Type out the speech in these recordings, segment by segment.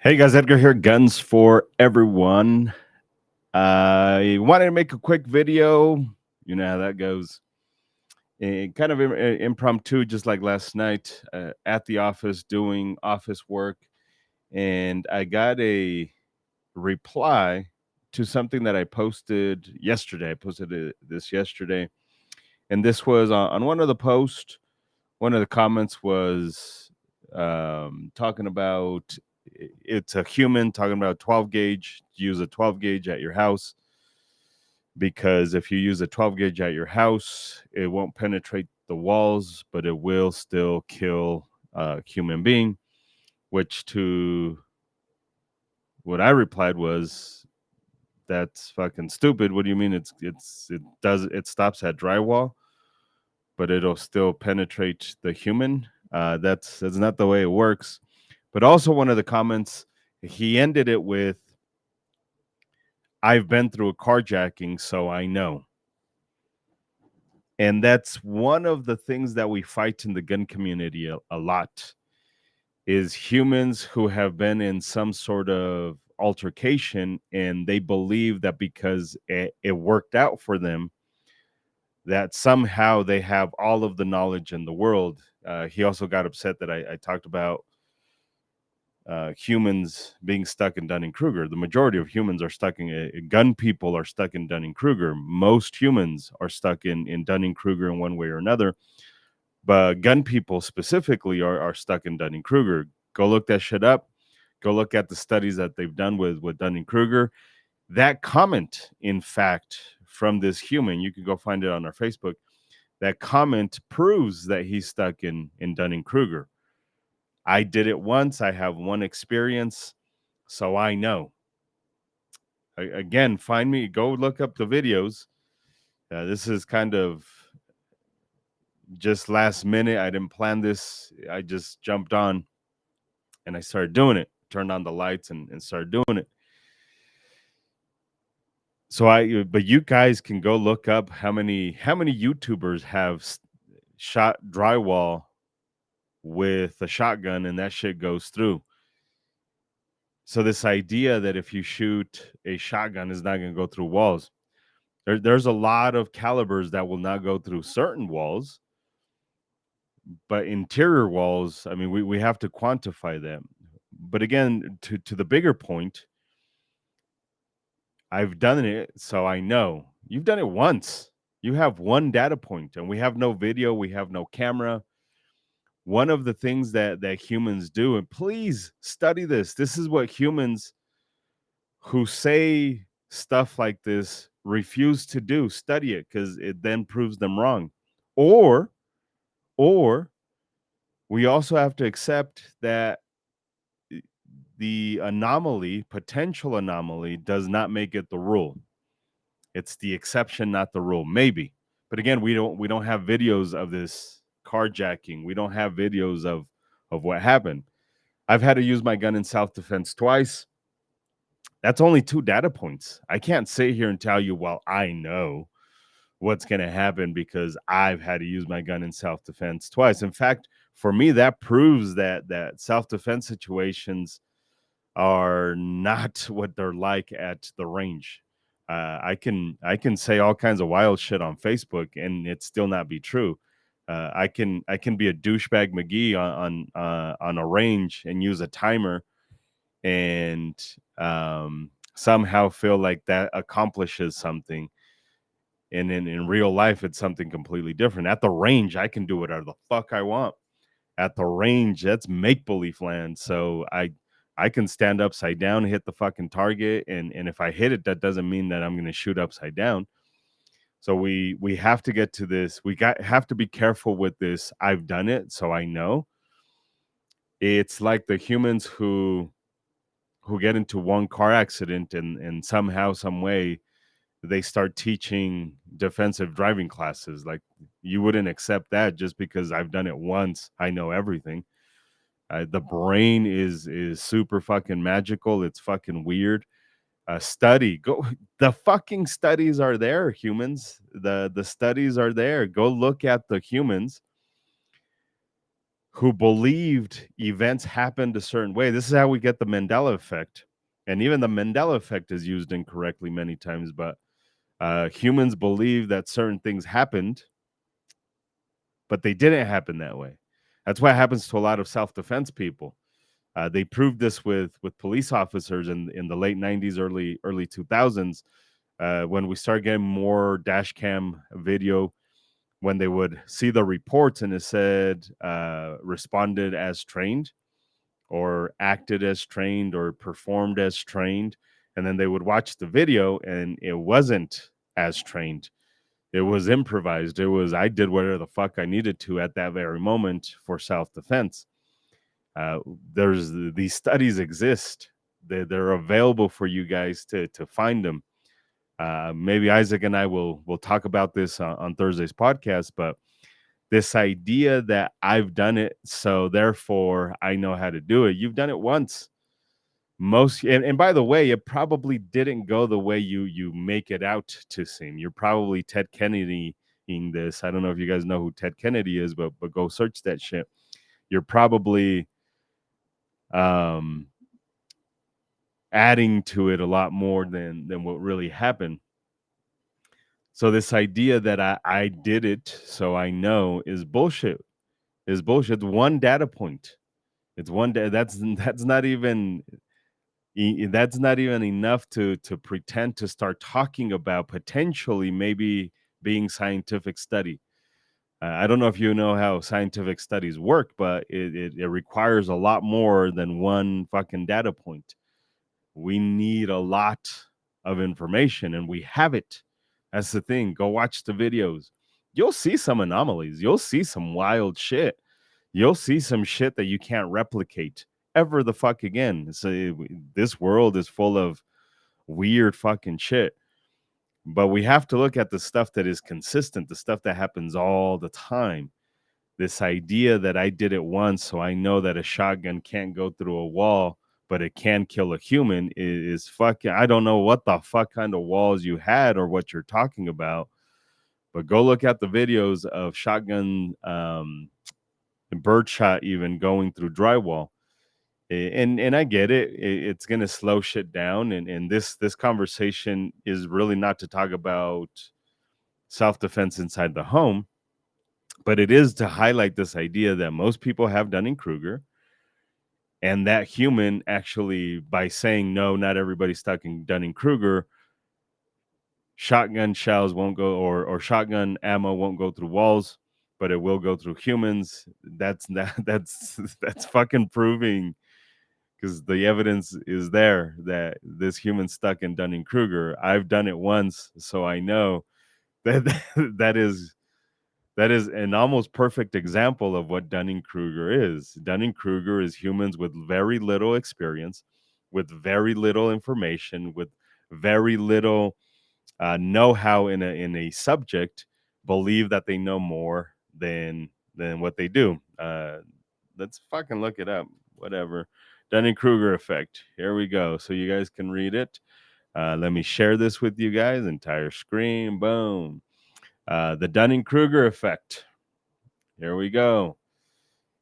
Hey guys, Edgar here, Guns for Everyone. I wanted to make a quick video. You know how that goes. Kind of impromptu, just like last night at the office doing office work. And I got a reply to something that I posted yesterday. I posted this yesterday. And this was on one of the posts. One of the comments was talking about it's a human talking about 12 gauge. Use a 12 gauge at your house because if you use a 12 gauge at your house, it won't penetrate the walls, but it will still kill a human being. Which to what I replied was, "That's fucking stupid. What do you mean? It stops at drywall, but it'll still penetrate the human. That's not the way it works." But also one of the comments, he ended it with, "I've been through a carjacking, so I know." And that's one of the things that we fight in the gun community a lot is humans who have been in some sort of altercation and they believe that because it worked out for them, that somehow they have all of the knowledge in the world. He also got upset that I talked about humans being stuck in Dunning-Kruger. The majority of humans are stuck in gun people are stuck in Dunning-Kruger. Most humans are stuck in Dunning-Kruger in one way or another. But gun people specifically are stuck in Dunning-Kruger. Go look that shit up. Go look at the studies that they've done with Dunning-Kruger. That comment, in fact, from this human, you can go find it on our Facebook. That comment proves that he's stuck in Dunning-Kruger. I did it once. I have one experience, so I know. Again, find me, go look up the videos. This is kind of just last minute. I didn't plan this. I just jumped on and I started doing it. Turned on the lights and started doing it. But you guys can go look up how many YouTubers have shot drywall with a shotgun and that shit goes through. So this idea that if you shoot a shotgun is not going to go through walls. There's a lot of calibers that will not go through certain walls, but interior walls, I mean, we have to quantify them. But again, to the bigger point, I've done it, so I know. You've done it once. You have one data point, and we have no video, we have no camera. One of the things that humans do, and please study this. This is what humans who say stuff like this refuse to do. Study it because it then proves them wrong. Or, or we also have to accept that the anomaly, potential anomaly, does not make it the rule. It's the exception, not the rule. Maybe, but again, we don't have videos of this carjacking. We don't have videos of what happened. I've had to use my gun in self-defense twice. That's only 2 data points. I can't sit here and tell you, well, I know what's going to happen because I've had to use my gun in self-defense twice. In fact, for me, that proves that self-defense situations are not what they're like at the range. I can say all kinds of wild shit on Facebook and it still not be true. I can be a douchebag McGee on a range and use a timer and somehow feel like that accomplishes something. And in real life, it's something completely different. At the range, I can do whatever the fuck I want. At the range, that's make believe land. So I can stand upside down, hit the fucking target, and if I hit it, that doesn't mean that I'm going to shoot upside down. So we have to get to this. Have to be careful with this. I've done it, so I know. It's like the humans who get into one car accident and somehow, some way, they start teaching defensive driving classes. Like you wouldn't accept that just because I've done it once. I know everything. The brain is super fucking magical. It's fucking weird. Study. Go. The fucking studies are there. Humans. The studies are there. Go look at the humans who believed events happened a certain way. This is how we get the Mandela effect. And even the Mandela effect is used incorrectly many times, but humans believe that certain things happened, but they didn't happen that way. That's what happens to a lot of self-defense people. They proved this with police officers in the late 90s, early 2000s, when we started getting more dash cam video, when they would see the reports and it said responded as trained or acted as trained or performed as trained. And then they would watch the video and it wasn't as trained. It was improvised. It was, I did whatever the fuck I needed to at that very moment for self defense. Uh, there's these studies exist. They're available for you guys to find them. Maybe Isaac and I will talk about this on Thursday's podcast, but this idea that I've done it, so therefore I know how to do it. You've done it once. And by the way, it probably didn't go the way you make it out to seem. You're probably Ted Kennedy in this. I don't know if you guys know who Ted Kennedy is, but go search that shit. You're probably um adding to it a lot more than what really happened. So this idea that I did it so I know is bullshit. Is bullshit. One data point. It's one day. That's not even that's not even enough to pretend to start talking about potentially maybe being scientific study. I don't know if you know how scientific studies work, but it requires a lot more than one fucking data point. We need a lot of information and we have it. That's the thing. Go watch the videos. You'll see some anomalies. You'll see some wild shit. You'll see some shit that you can't replicate ever the fuck again. So this world is full of weird fucking shit. But we have to look at the stuff that is consistent, the stuff that happens all the time. This idea that I did it once, so I know that a shotgun can't go through a wall, but it can kill a human is fucking. I don't know what the fuck kind of walls you had or what you're talking about, but go look at the videos of shotgun birdshot even going through drywall. And I get it. It's gonna slow shit down. And this conversation is really not to talk about self-defense inside the home, but it is to highlight this idea that most people have Dunning-Kruger, and that human actually, by saying no, not everybody's stuck in Dunning-Kruger, shotgun shells won't go, or shotgun ammo won't go through walls, but it will go through humans. That's fucking proving, because the evidence is there that this human stuck in Dunning-Kruger. I've done it once, so I know that that is an almost perfect example of what Dunning-Kruger is. Dunning-Kruger is humans with very little experience, with very little information, with very little know-how in a subject, believe that they know more than what they do. Let's fucking look it up. Whatever. Dunning-Kruger effect. Here we go. So you guys can read it. Let me share this with you guys. Entire screen. Boom. The Dunning-Kruger effect. Here we go.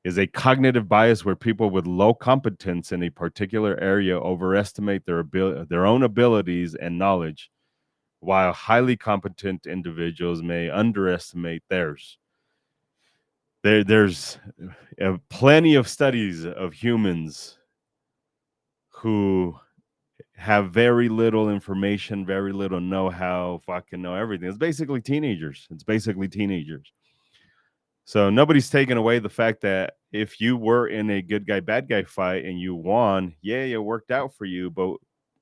Is a cognitive bias where people with low competence in a particular area overestimate their own abilities and knowledge, while highly competent individuals may underestimate theirs. There's plenty of studies of humans who have very little information, very little know-how, fucking know everything. It's basically teenagers. So nobody's taking away the fact that if you were in a good guy, bad guy fight and you won, yeah, it worked out for you, but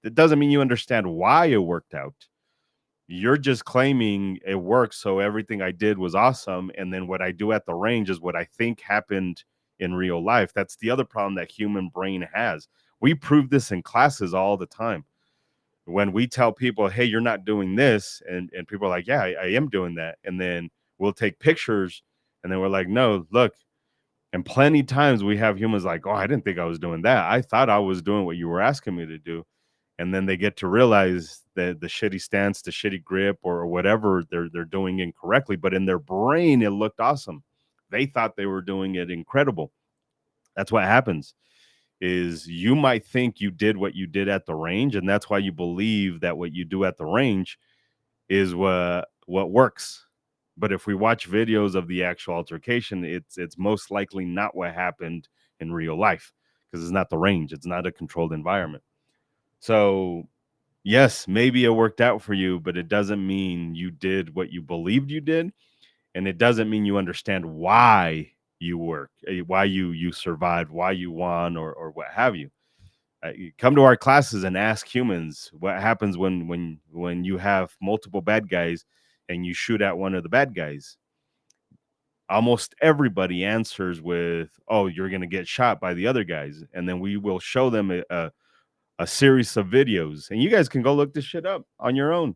it doesn't mean you understand why it worked out. You're just claiming it worked, so everything I did was awesome, and then what I do at the range is what I think happened in real life. That's the other problem that human brain has. We prove this in classes all the time. When we tell people, hey, you're not doing this, and people are like, yeah, I am doing that, and then we'll take pictures, and then we're like, no, look. And plenty times we have humans like, oh, I didn't think I was doing that. I thought I was doing what you were asking me to do. And then they get to realize that the shitty stance, the shitty grip, or whatever they're doing incorrectly, but in their brain it looked awesome. They thought they were doing it incredible. That's what happens is you might think you did what you did at the range, and that's why you believe that what you do at the range is what works. But if we watch videos of the actual altercation, it's most likely not what happened in real life because it's not the range, it's not a controlled environment. So yes, maybe it worked out for you, but it doesn't mean you did what you believed you did, and it doesn't mean you understand why you work, why you survived, why you won, or what have you. You come to our classes and ask humans what happens when you have multiple bad guys and you shoot at one of the bad guys. Almost everybody answers with, "Oh, you're going to get shot by the other guys," and then we will show them a series of videos, and you guys can go look this shit up on your own.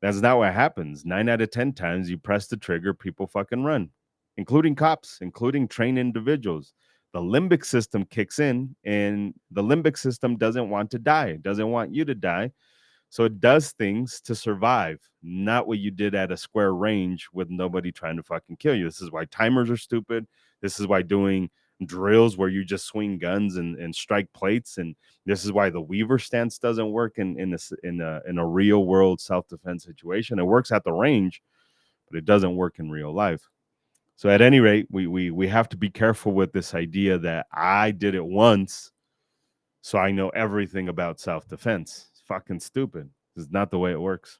That's not what happens. 9 out of 10 times you press the trigger, people fucking run, including cops, including trained individuals. The limbic system kicks in, and the limbic system doesn't want to die. It doesn't want you to die. So it does things to survive, not what you did at a square range with nobody trying to fucking kill you. This is why timers are stupid. This is why doing drills where you just swing guns and strike plates, and this is why the Weaver stance doesn't work in a real world self-defense situation. It works at the range, but it doesn't work in real life. So at any rate, we have to be careful with this idea that I did it once, so I know everything about self-defense. It's fucking stupid. This is not the way it works.